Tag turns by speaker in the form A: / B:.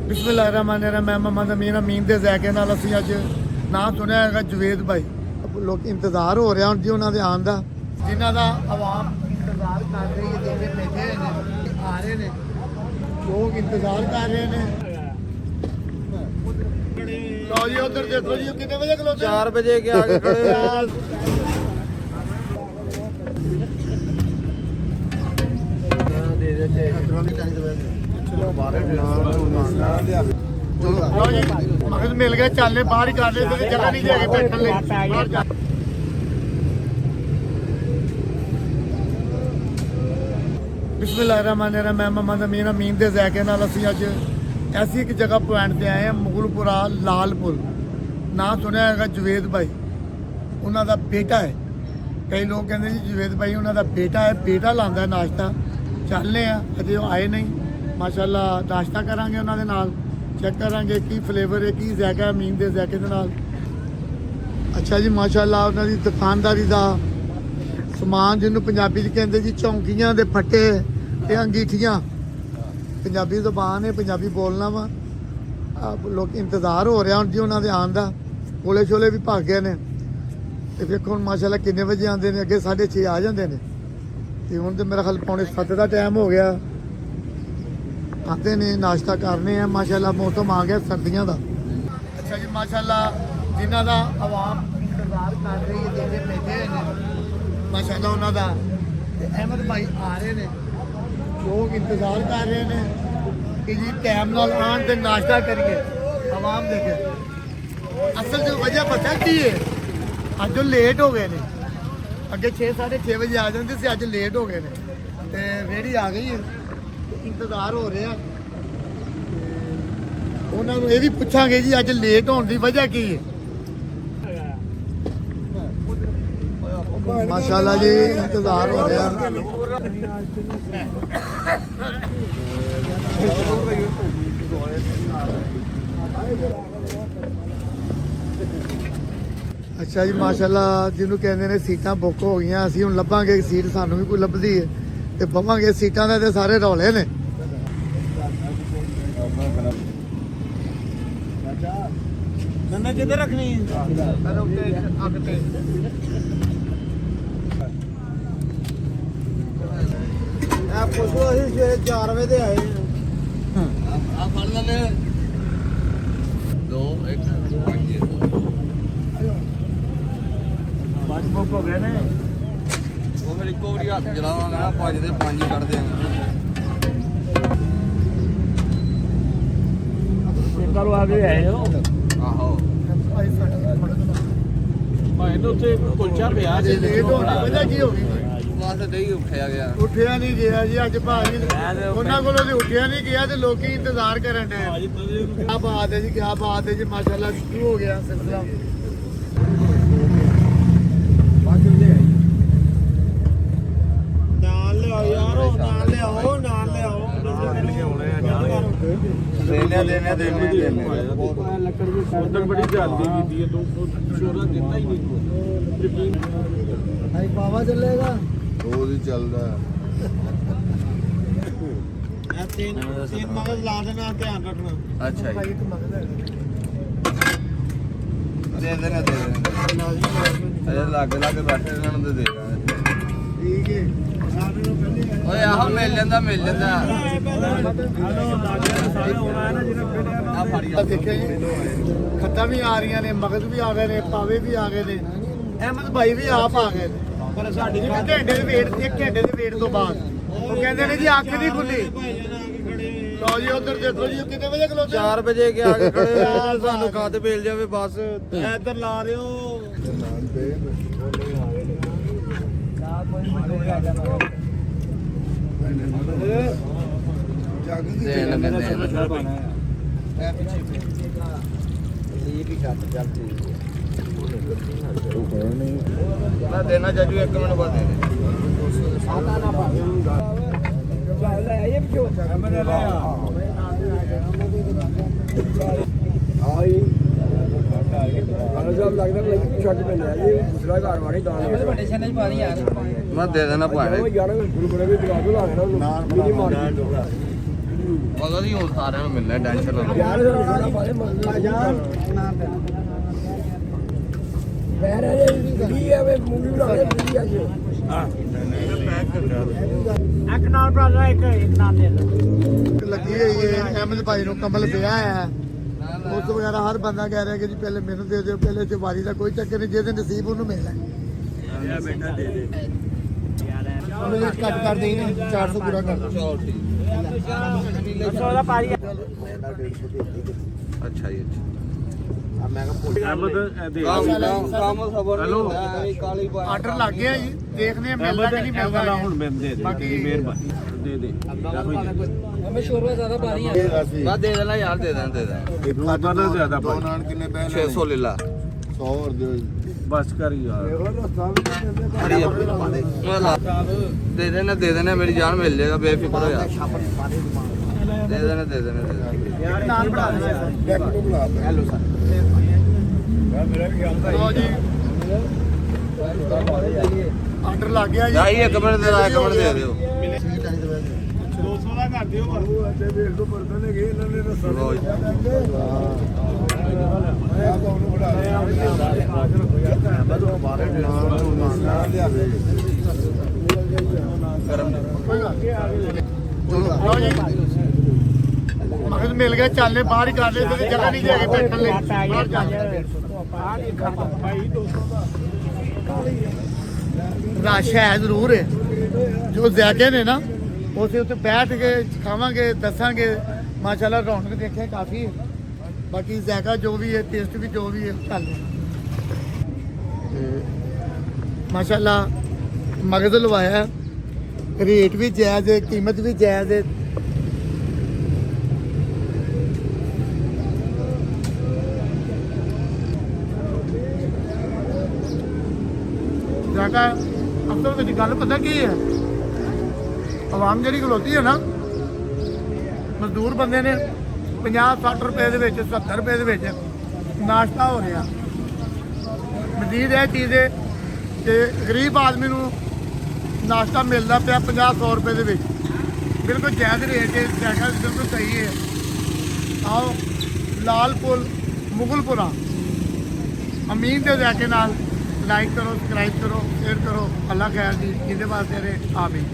A: ਬਿਸਮਿਲ੍ਲਾਹਿਰਰਹਿਮਾਨਿਰਰਹੀਮ। ਮੈਂ ਮੁਹੰਮਦ ਅਮੀਨ ਦੇ ਜ਼ਾਇਕੇ ਨਾਲ ਅਸੀਂ ਅੱਜ ਨਾਂ ਸੁਣਿਆ ਹੈਗਾ ਜਵੇਦ ਭਾਈ। ਲੋਕ ਇੰਤਜ਼ਾਰ ਹੋ ਰਿਹਾ ਹੁਣ ਜੀ ਉਹਨਾਂ ਦੇ ਆਉਣ ਦਾ, ਜਿਨ੍ਹਾਂ ਦਾ ਆਵਾਮ ਇੰਤਜ਼ਾਰ ਕਰ ਰਹੀ ਹੈ। ਜਿਹੜੇ ਬੈਠੇ ਨੇ ਆ ਰਹੇ ਨੇ, ਲੋਕ ਇੰਤਜ਼ਾਰ ਕਰ ਰਹੇ ਨੇ। ਲਓ ਜੀ ਉਧਰ ਦੇਖੋ ਜੀ, ਕਿੰਨੇ ਵਜੇ ਖਲੋਤੇ?
B: 4 ਵਜੇ के आगे खड़े हैं।
A: ਲਓ ਜੀ ਮਗਰ ਮਿਲ ਗਏ, ਚੱਲਨੇ ਬਾਹਰ ਹੀ ਕਰ ਲੈ, ਤੇ ਜਗ੍ਹਾ ਨਹੀਂ ਦੇ ਕੇ ਬੈਠਣ ਲਈ ਬਾਹਰ ਜਾ। ਬਿਸਮਿਲ੍ਲਾਹਿਰਰਹਿਮਾਨਿਰਰਹੀਮ। ਮੈਂ ਮੁਹੰਮਦ ਅਮੀਨ ਦੇ ਜ਼ਾਇਕੇ ਨਾਲ ਅਸੀਂ ਅੱਜ ਐਸੀ ਇੱਕ ਜਗ੍ਹਾ ਪੁਆਇੰਟ ਤੇ ਆਏ ਹਾਂ, ਮੁਗਲਪੁਰਾ ਲਾਲਪੁਰ। ਨਾਂ ਸੁਣਿਆ ਹੈਗਾ ਜਵੇਦ ਭਾਈ, ਉਹਨਾਂ ਦਾ ਬੇਟਾ ਹੈ। ਕਈ ਲੋਕ ਕਹਿੰਦੇ ਜੀ ਜਵੇਦ ਭਾਈ ਉਹਨਾਂ ਦਾ ਬੇਟਾ ਹੈ, ਬੇਟਾ ਲਾਉਂਦਾ ਨਾਸ਼ਤਾ। ਚੱਲਨੇ ਆ, ਅਜੇ ਉਹ ਆਏ ਨਹੀਂ। ਮਾਸ਼ਾਅੱਲਾ ਨਾਸ਼ਤਾ ਕਰਾਂਗੇ ਉਹਨਾਂ ਦੇ ਨਾਲ, ਚੈੱਕ ਕਰਾਂਗੇ ਕੀ ਫਲੇਵਰ ਹੈ, ਕੀ ਜ਼ਾਇਕਾ ਅਮੀਨ ਦੇ ਜ਼ਾਇਕੇ ਦੇ ਨਾਲ। ਅੱਛਾ ਜੀ, ਮਾਸ਼ਾਅੱਲਾ ਉਹਨਾਂ ਦੀ ਦੁਕਾਨਦਾਰੀ ਦਾ ਸਮਾਨ, ਜਿਹਨੂੰ ਪੰਜਾਬੀ 'ਚ ਕਹਿੰਦੇ ਜੀ ਚੌਂਕੀਆਂ ਦੇ ਫੱਟੇ ਤੇ ਅੰਗੀਠੀਆਂ। ਪੰਜਾਬੀ ਜ਼ੁਬਾਨ ਹੈ, ਪੰਜਾਬੀ ਬੋਲਣਾ ਵਾ। ਲੋਕ ਇੰਤਜ਼ਾਰ ਹੋ ਰਿਹਾ ਹੁਣ ਜੀ ਉਹਨਾਂ ਦੇ ਆਉਣ ਦਾ। ਕੋਲੇ ਛੋਲੇ ਵੀ ਭੱਗ ਗਏ ਨੇ, ਤੇ ਵੇਖੋ ਹੁਣ ਮਾਸ਼ਾਅੱਲਾ ਕਿੰਨੇ ਵਜੇ ਆਉਂਦੇ ਨੇ। ਅੱਗੇ 6:30 ਆ ਜਾਂਦੇ ਨੇ, ਤੇ ਹੁਣ ਤੇ ਮੇਰਾ ਖਿਆਲ 6:45 ਦਾ ਟਾਈਮ ਹੋ ਗਿਆ। ਆਉਂਦੇ ਨੇ, ਨਾਸ਼ਤਾ ਕਰਨੇ ਆ। ਮਾਸ਼ਾਅੱਲਾ ਮੌਸਮ ਆ ਗਿਆ ਸਰਦੀਆਂ ਦਾ। ਅੱਛਾ ਜੀ, ਮਾਸ਼ਾਅੱਲਾ ਜਿਨ੍ਹਾਂ ਦਾ ਆਵਾਮ ਇੰਤਜ਼ਾਰ ਕਰ ਰਹੀ ਹੈ, ਜਿਹੜੇ ਬੈਠੇ ਨੇ ਮਾਸ਼ਾਅੱਲਾ ਉਹਨਾਂ ਦਾ। ਤੇ ਅਹਿਮਦ ਭਾਈ ਆ ਰਹੇ ਨੇ, ਲੋਕ ਇੰਤਜ਼ਾਰ ਕਰ ਰਹੇ ਨੇ ਕਿ ਜੀ ਟਾਈਮ ਨਾਲ ਆਉਣ ਤੇ ਨਾਸ਼ਤਾ ਕਰੀਏ। ਆਵਾਮ ਦੇਖੇ ਅਸਲ ਜੋ ਵਜ੍ਹਾ ਪਤਾ ਕੀ ਹੈ, ਅੱਜ ਉਹ ਲੇਟ ਹੋ ਗਏ ਨੇ। ਅੱਗੇ 6-6:30 ਵਜੇ ਆ ਜਾਂਦੇ ਸੀ, ਅੱਜ ਲੇਟ ਹੋ ਗਏ ਨੇ। ਤੇ ਰੇਹੜੀ ਆ ਗਈ ਹੈ, ਇੰਤਜ਼ਾਰ ਹੋ ਰਿਹਾ। ਉਹਨਾਂ ਨੂੰ ਇਹ ਵੀ ਪੁੱਛਾਂਗੇ ਜੀ ਅੱਜ ਲੇਟ ਹੋਣ ਦੀ ਵਜ੍ਹਾ ਕੀ ਹੈ। ਮਾਸ਼ਾਅੱਲਾ ਜੀ ਇੰਤਜ਼ਾਰ ਹੋ ਰਿਹਾ। ਅੱਛਾ ਜੀ, ਮਾਸ਼ਾਅੱਲਾ ਜਿਹਨੂੰ ਕਹਿੰਦੇ ਨੇ ਸੀਟਾਂ ਬੁੱਕ ਹੋ ਗਈਆਂ। ਅਸੀਂ ਹੁਣ ਲੱਭਾਂਗੇ ਸੀਟ, ਸਾਨੂੰ ਵੀ ਕੋਈ ਲੱਭਦੀ ਹੈ ਤੇ ਬਵਾਂਗੇ। ਸੀਟਾਂ ਦੇ ਤੇ ਸਾਰੇ ਰੌਲੇ ਨੇ।
B: नन्ना किधर रखनी है? आप पुछो, ਅਸੀਂ ਸਵੇਰੇ 4 ਵਜੇ ਦੇ ਆਏ ਆ। ਫੜ ਲੈਣੇ 2 1 5
A: ਬੱਸ ਬੁੱਕ ਹੋ ਗਏ ਨੇ।
B: ਉਹ ਫਿਰ ਇੱਕੋ ਵਾਰੀ ਹੱਥ ਚਲਾਵਾਂਗਾ ਨਾ, 5 ਦੇ 5 ਕੱਢ ਦਿਆਂਗੇ।
A: ਚੇਕਰ ਆ ਗਏ ਆਏ ਹੋ।
B: ਆਹੋ
A: ਭਾਈ ਨੇ ਉੱਥੇ ਕੁਲਚਾ ਪਿਆ ਜੇ ਲੇਟ ਹੋਣ ਦੀ ਵਜ੍ਹਾ ਕੀ ਹੋ ਗਈ?
B: ਬਸ ਨਹੀਂ ਉੱਠਿਆ ਗਿਆ।
A: ਉੱਠਿਆ ਨਹੀਂ ਗਿਆ ਜੀ ਅੱਜ ਭਾਜੀ, ਉਹਨਾਂ ਕੋਲੋਂ ਤੇ ਉੱਠਿਆ ਨਹੀਂ ਗਿਆ ਤੇ ਲੋਕੀ ਇੰਤਜ਼ਾਰ ਕਰਨ ਡਏ। ਕਿਆ ਬਾਤ ਹੈ ਜੀ, ਕਿਆ ਬਾਤ ਹੈ ਜੀ, ਮਾਸ਼ਾਅੱਲਾ ਸ਼ੁਰੂ ਹੋ ਗਿਆ ਸਿਲਸਿਲਾ। ਨਾਲ ਲਿਆਓ ਯਾਰ, ਉਹ ਨਾਲ ਲਿਆਓ, ਨਾਲ ਲਿਆਓ।
C: ਉਦੋਂ ਬੜੀ ਜਲਦੀ ਕੀਤੀ ਹੈ, 200 ਸ਼ੋਰਾ ਦਿੱਤਾ ਹੀ ਨਹੀਂ।
A: ਭਾਈ ਬਾਵਾ ਚੱਲੇਗਾ
B: ਰੋਜ਼ ਹੀ ਚੱਲਦਾ।
A: ਇਹ ਤਿੰਨ ਮਗਜ਼ ਲਾ ਦੇਣਾ, ਧਿਆਨ ਰੱਖਣਾ।
B: ਅੱਛਾ
A: ਭਾਈ
B: ਜੀ,
A: ਇੱਕ ਮਗਜ਼ ਹੈ।
B: ਦੇ ਦੇਣਾ ਦੇ ਦੇਣਾ। ਅਰੇ ਲੱਗ ਬੈਠੇ ਇਹਨਾਂ ਨੂੰ ਦੇ ਦਾਂਗੇ।
A: ਠੀਕ ਹੈ, ਸਾਡੇ ਨੂੰ ਪਹਿਲੇ
B: ਓਏ ਆਹੋ ਮਿਲ ਜਾਂਦਾ ਆ ਫੜੀ ਆ।
A: ਦੇਖਿਆ ਜੀ, ਖੱਤਾਂ ਵੀ ਆ ਰਹੀਆਂ ਨੇ, ਮਗਜ਼ ਵੀ ਆ ਗਏ ਨੇ, ਪਾਵੇ ਵੀ ਆ ਗਏ ਨੇ, ਅਹਿਮਦ ਭਾਈ ਵੀ ਆਪ ਆ ਗਏ ਨੇ। ਪਰ ਸਾਡੀ ਘੰਟੇ ਦੇ ਵੇਟ, 1 ਘੰਟੇ ਦੇ ਵੇਟ ਤੋਂ ਬਾਅਦ ਉਹ ਕਹਿੰਦੇ ਨੇ ਜੀ ਅੱਖ ਨਹੀਂ ਖੁੱਲੀ। ਲਓ ਜੀ ਉਧਰ ਦੇਖੋ ਜੀ, ਕਿੰਨੇ ਵਜੇ ਖਲੋਤੇ?
B: 4 ਵਜੇ ਕੇ ਆਗੇ ਖੜੇ ਆ। ਸਾਨੂੰ ਖੱਤ ਮਿਲ ਜਾਵੇ ਬਸ।
A: ਇੱਧਰ ਲਾ ਦਿਓ।
B: ਮੈਂ ਦੇਣਾ ਚਾਚੂ 1 ਮਿੰਟ ਬਾਅਦ ਦੇ ਦੇ। ਮੈਂ ਦੇ ਦੇਣਾ ਭਾਵੇਂ। ਮਗਰ ਹੀ ਹੁਣ ਸਾਰਿਆਂ ਨੂੰ ਮਿਲਣਾ ਟੈਨਸ਼ਨ ਨਾ ਲਓ
A: ਲੱਗੀ ਹੋਈ ਹੈ ਅਹਿਮਦ ਭਾਈ ਨੂੰ ਕਮਲ ਪਿਆ ਹੈ ਉਸ ਵਗੈਰਾ ਹਰ ਬੰਦਾ ਕਹਿ ਰਿਹਾ ਕਿ ਜੀ ਪਹਿਲੇ ਮੈਨੂੰ ਦੇ ਦਿਓ ਪਹਿਲੇ ਚਵਾਰੀ ਦਾ ਕੋਈ ਚੱਕਰ ਨਹੀਂ ਜਿਹਦੇ ਨਸੀਬ ਉਹਨੂੰ ਮਿਲਣਾ ਉਹਨੂੰ ਕੱਟ ਕਰ ਦੇਈ 400 ਪੂਰਾ ਕਰ ਦੋ
B: ਚਲੋ ਠੀਕ ਅੱਛਾ ਜੀ ਅੱਛਾ ਮੈਂ ਕਿਹਾ
C: ਅਹਿਮਦ ਦੇ
B: ਕੰਮ ਖਬਰ
C: ਹੈਲੋ।
B: ਕਾਲੀ ਪਾ
A: ਆਰਡਰ ਲੱਗ ਗਿਆ ਜੀ ਦੇਖਦੇ ਆ ਮਿਲਦਾ ਕਿ ਨਹੀਂ ਮਿਲਦਾ
C: ਹੁਣ ਮੈਂ ਦੇ ਦੇ
A: ਬਾਕੀ
C: ਮਿਹਰਬਾਨੀ ਦੇ ਦੇ
B: ਮੈਂ ਦੇ ਦੇਣਾ ਯਾਰ ਦੇ ਦੇਣਾ
C: ਰੋਜ਼ਾਨਾ ਦਾ ਜ਼ਿਆਦਾ
B: ਦੋ
C: ਭਾਈ
B: ਨਾਨ ਕਿੰਨੇ ਪੈ 600 ਲੈ ਲਾ
A: 100 ਹੋਰ ਦਿਓ ਜੀ
C: ਬਸ ਕਰ ਯਾਰ
B: ਦੇ ਦੇਣਾ ਮੇਰੀ ਜਾਨ ਮਿਲ ਜਾਏਗਾ ਬੇਫਿਕਰ ਹੋ ਯਾਰ ਦੇ ਦੇਣਾ
A: ਨਾਨ ਬਣਾ ਦੇਣਾ ਹੈਲੋ ਸਰ ਲਓ ਜੀ ਆਰਡਰ ਲੱਗ ਗਿਆ ਜੀ
B: ਜਾਈ ਇੱਕ ਮਿੰਟ ਦੇ ਲਾ ਇੱਕ ਮਿੰਟ ਦੇ ਦਿਓ
C: 200 ਦਾ ਕਰ ਦਿਓ
B: ਲਓ ਜੀ। ਗਰਮ
A: ਲਓ ਜੀ ਮਗਰ ਮਿਲ ਗਿਆ ਚੱਲਨੇ ਬਾਹਰ ਹੀ ਕਰ ਲੈ ਤੇ ਜਗ੍ਹਾ ਨਹੀਂ ਦੇ ਕੇ ਬੈਠਣ ਲਈ ਬਾਹਰ ਚੱਲ ਰਸ਼ ਹੈ ਜ਼ਰੂਰ ਹੈ ਜੋ ਜ਼ਾਇਕੇ ਨੇ ਨਾ ਉਸੇ ਉੱਤੇ ਬੈਠ ਕੇ ਖਾਵਾਂਗੇ ਦੱਸਾਂਗੇ ਮਾਸ਼ਾਅੱਲਾ ਰੌਣਕ ਦੇਖਿਆ ਕਾਫੀ ਹੈ ਬਾਕੀ ਜ਼ਾਇਕਾ ਜੋ ਵੀ ਹੈ ਟੇਸਟ ਵੀ ਜੋ ਵੀ ਹੈ ਕਰ ਲੈ ਮਾਸ਼ਾਅੱਲਾ ਮਗਜ਼ ਲਵਾਇਆ ਰੇਟ ਵੀ ਜਾਇਜ਼ ਹੈ ਕੀਮਤ ਵੀ ਜਾਇਜ਼ ਹੈ ਜ਼ਾਇਕਾ ਅਸਲ ਵਿੱਚ ਗੱਲ ਪਤਾ ਕੀ ਹੈ ਆਵਾਮ ਜਿਹੜੀ ਖਲੋਤੀ ਹੈ ਨਾ ਮਜ਼ਦੂਰ ਬੰਦੇ ਨੇ 50-60 ਰੁਪਏ ਦੇ ਵਿੱਚ 70 ਰੁਪਏ ਦੇ ਵਿੱਚ ਨਾਸ਼ਤਾ ਹੋ ਰਿਹਾ ਮਜ਼ੀਦ ਇਹ ਚੀਜ਼ ਹੈ ਕਿ ਗਰੀਬ ਆਦਮੀ ਨੂੰ ਨਾਸ਼ਤਾ ਮਿਲਦਾ ਪਿਆ 50-100 ਰੁਪਏ ਦੇ ਵਿੱਚ ਬਿਲਕੁਲ ਜਾਇਜ਼ ਰੇਟ ਹੈ ਜ਼ਾਇਕਾ ਬਿਲਕੁਲ ਸਹੀ ਹੈ ਆਓ ਲਾਲ ਪੁਲ ਮੁਗਲਪੁਰਾ ਅਮੀਨ ਦੇ ਜ਼ਾਇਕੇ ਨਾਲ ਲਾਈਕ ਕਰੋ ਸਬਸਕ੍ਰਾਈਬ ਕਰੋ ਸ਼ੇਅਰ ਕਰੋ ਅੱਲਾ ਖੈਰ ਦੀ ਜਿਹਦੇ ਵਾਸਤੇ ਆਮੀਨ